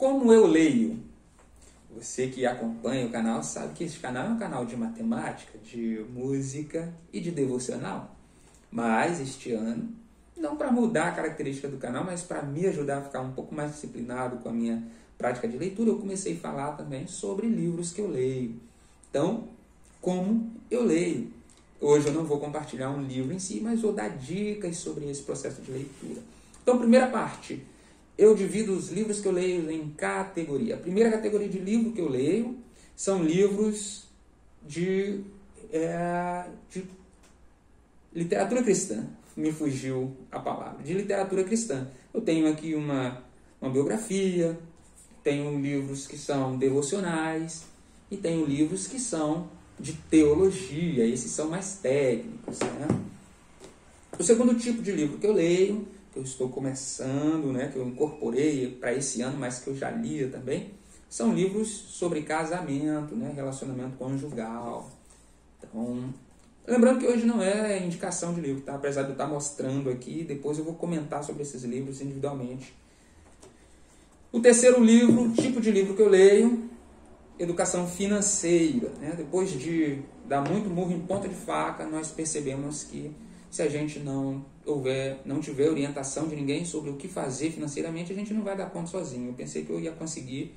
Como eu leio? Você que acompanha o canal sabe que esse canal é um canal de matemática, de música e de devocional. Mas este ano, não para mudar a característica do canal, mas para me ajudar a ficar um pouco mais disciplinado com a minha prática de leitura, eu comecei a falar também sobre livros que eu leio. Então, como eu leio? Hoje eu não vou compartilhar um livro em si, mas vou dar dicas sobre esse processo de leitura. Então, primeira parte, eu divido os livros que eu leio em categoria. A primeira categoria de livro que eu leio são livros de literatura cristã. Me fugiu a palavra. De literatura cristã. Eu tenho aqui uma biografia, tenho livros que são devocionais e tenho livros que são de teologia. Esses são mais técnicos, né? O segundo tipo de livro que eu leio, que eu estou começando, né, que eu incorporei para esse ano, mas que eu já lia também, são livros sobre casamento, né, relacionamento conjugal. Então, lembrando que hoje não é indicação de livro, tá? Apesar de eu estar mostrando aqui, depois eu vou comentar sobre esses livros individualmente. O terceiro livro, tipo de livro que eu leio, educação financeira, né? Depois de dar muito murro em ponta de faca, nós percebemos que se a gente não tiver orientação de ninguém sobre o que fazer financeiramente, a gente não vai dar conta sozinho. Eu pensei que eu ia conseguir,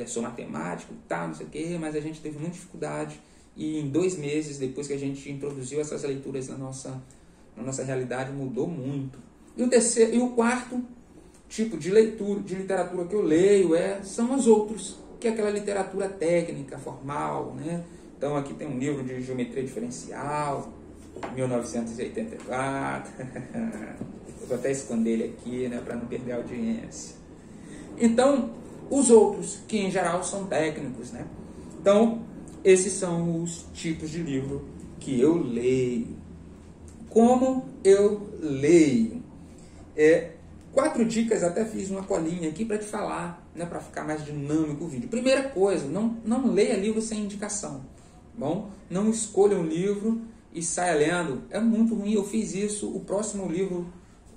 sou matemático, não sei o quê, mas a gente teve muita dificuldade e em 2 meses, depois que a gente introduziu essas leituras na nossa realidade, mudou muito. E o quarto tipo de leitura, de literatura que eu leio são os outros, que é aquela literatura técnica, formal, né? Então aqui tem um livro de geometria diferencial, 1984. Eu vou até esconder ele aqui, né, para não perder a audiência. Então, os outros, que em geral são técnicos, né? Então, esses são os tipos de livro que eu leio. Como eu leio? 4 dicas, até fiz uma colinha aqui para te falar, né, para ficar mais dinâmico o vídeo. Primeira coisa, não leia livro sem indicação. Bom, não escolha um livro e saia lendo. É muito ruim, eu fiz isso. O próximo livro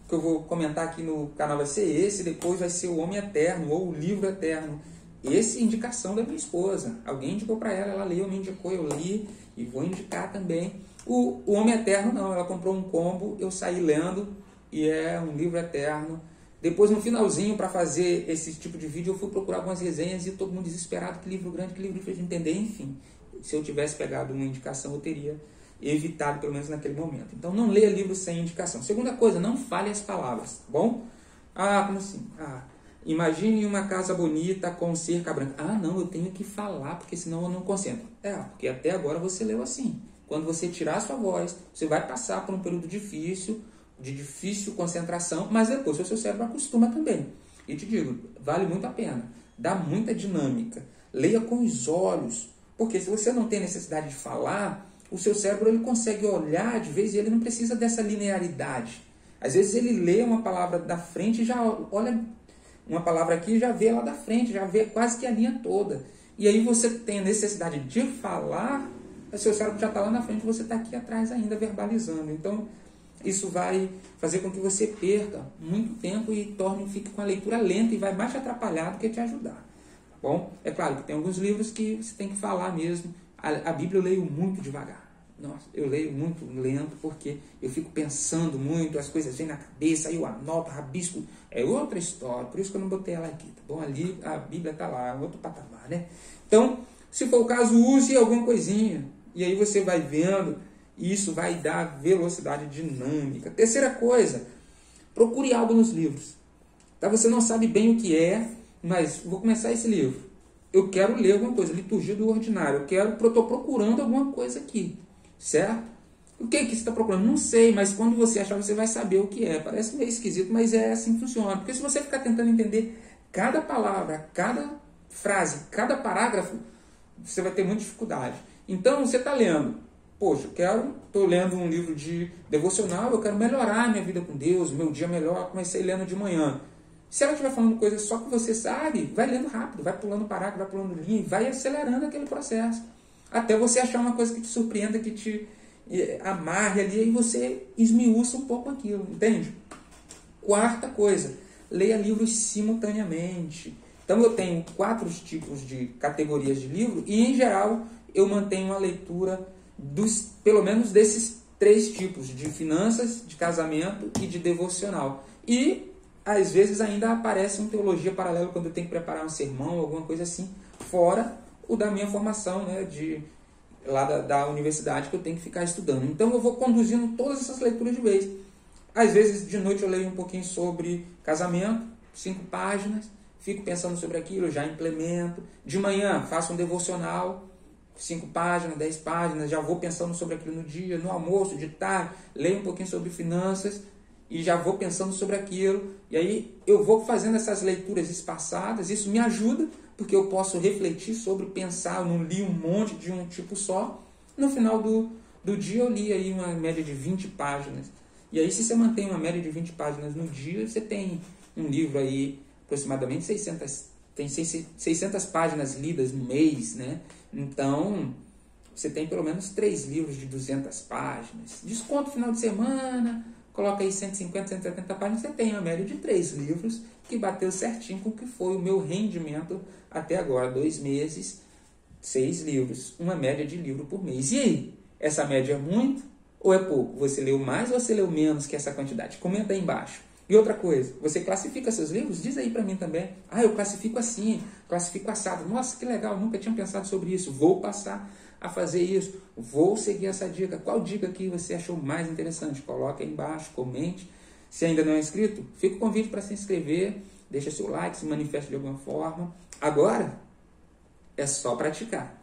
que eu vou comentar aqui no canal vai ser esse, depois vai ser O Homem Eterno ou O Livro Eterno. Esse é indicação da minha esposa. Alguém indicou para ela, ela leu, me indicou, eu li e vou indicar também. O Homem Eterno não, ela comprou um combo, eu saí lendo e é um livro eterno. Depois, no finalzinho, para fazer esse tipo de vídeo, eu fui procurar algumas resenhas e todo mundo desesperado, que livro grande, que livro difícil de entender, enfim. Se eu tivesse pegado uma indicação, eu teria evitado, pelo menos naquele momento. Então, não leia livro sem indicação. Segunda coisa, não fale as palavras, tá bom? Como assim? Imagine uma casa bonita com cerca branca. Não, eu tenho que falar, porque senão eu não concentro. Porque até agora você leu assim. Quando você tirar a sua voz, você vai passar por um período difícil, de difícil concentração, mas depois o seu cérebro acostuma também. E te digo, vale muito a pena. Dá muita dinâmica. Leia com os olhos, porque se você não tem necessidade de falar, o seu cérebro ele consegue olhar de vez e ele não precisa dessa linearidade. Às vezes ele lê uma palavra da frente e já olha uma palavra aqui e já vê lá da frente, já vê quase que a linha toda. E aí você tem a necessidade de falar, o seu cérebro já está lá na frente, você está aqui atrás ainda verbalizando. Então, isso vai fazer com que você perca muito tempo e fique com a leitura lenta e vai mais te atrapalhar do que te ajudar. Tá bom? É claro que tem alguns livros que você tem que falar mesmo. A Bíblia eu leio muito devagar. Nossa, eu leio muito lento porque eu fico pensando muito, as coisas vêm na cabeça, aí eu anoto, rabisco. É outra história, por isso que eu não botei ela aqui, tá bom? Ali a Bíblia está lá, outro patamar, né? Então, se for o caso, use alguma coisinha. E aí você vai vendo, e isso vai dar velocidade dinâmica. Terceira coisa, procure algo nos livros. Tá? Você não sabe bem o que é, mas vou começar esse livro. Eu quero ler alguma coisa, liturgia do ordinário. Estou procurando alguma coisa aqui, certo? O que você está procurando? Não sei, mas quando você achar, você vai saber o que é. Parece meio esquisito, mas é assim que funciona. Porque se você ficar tentando entender cada palavra, cada frase, cada parágrafo, você vai ter muita dificuldade. Então, você está lendo. Poxa, estou lendo um livro de devocional, eu quero melhorar a minha vida com Deus, meu dia melhor, comecei lendo de manhã. Se ela estiver falando coisas só que você sabe, vai lendo rápido, vai pulando parágrafo, vai pulando linha, vai acelerando aquele processo. Até você achar uma coisa que te surpreenda, que te amarre ali, e você esmiuça um pouco aquilo, entende? Quarta coisa, leia livros simultaneamente. Então eu tenho 4 tipos de categorias de livro e, em geral, eu mantenho a leitura pelo menos desses 3 tipos, de finanças, de casamento e de devocional. E, às vezes, ainda aparece um teologia paralela quando eu tenho que preparar um sermão, alguma coisa assim, fora o da minha formação, né, lá da universidade, que eu tenho que ficar estudando. Então eu vou conduzindo todas essas leituras de vez. Às vezes, de noite, eu leio um pouquinho sobre casamento, 5 páginas, fico pensando sobre aquilo, já implemento. De manhã, faço um devocional, 5 páginas, 10 páginas, já vou pensando sobre aquilo no dia. No almoço, de tarde, leio um pouquinho sobre finanças e já vou pensando sobre aquilo. E aí eu vou fazendo essas leituras espaçadas, isso me ajuda, porque eu posso refletir sobre, pensar. Eu não li um monte de um tipo só. No final do dia eu li aí uma média de 20 páginas. E aí, se você mantém uma média de 20 páginas no dia, você tem um livro aí, aproximadamente 600 páginas lidas no mês, né? Então, você tem pelo menos 3 livros de 200 páginas. Desconto final de semana, coloca aí 150, 170 páginas, você tem a média de 3 livros, que bateu certinho com o que foi o meu rendimento até agora. 2 meses, 6 livros, uma média de livro por mês. E aí, essa média é muito ou é pouco? Você leu mais ou você leu menos que essa quantidade? Comenta aí embaixo. E outra coisa, você classifica seus livros? Diz aí para mim também. Ah, eu classifico assim, classifico assado. Nossa, que legal, nunca tinha pensado sobre isso. Vou passar a fazer isso. Vou seguir essa dica. Qual dica que você achou mais interessante? Coloca aí embaixo, comente. Se ainda não é inscrito, fica o convite para se inscrever. Deixa seu like, se manifeste de alguma forma. Agora, é só praticar.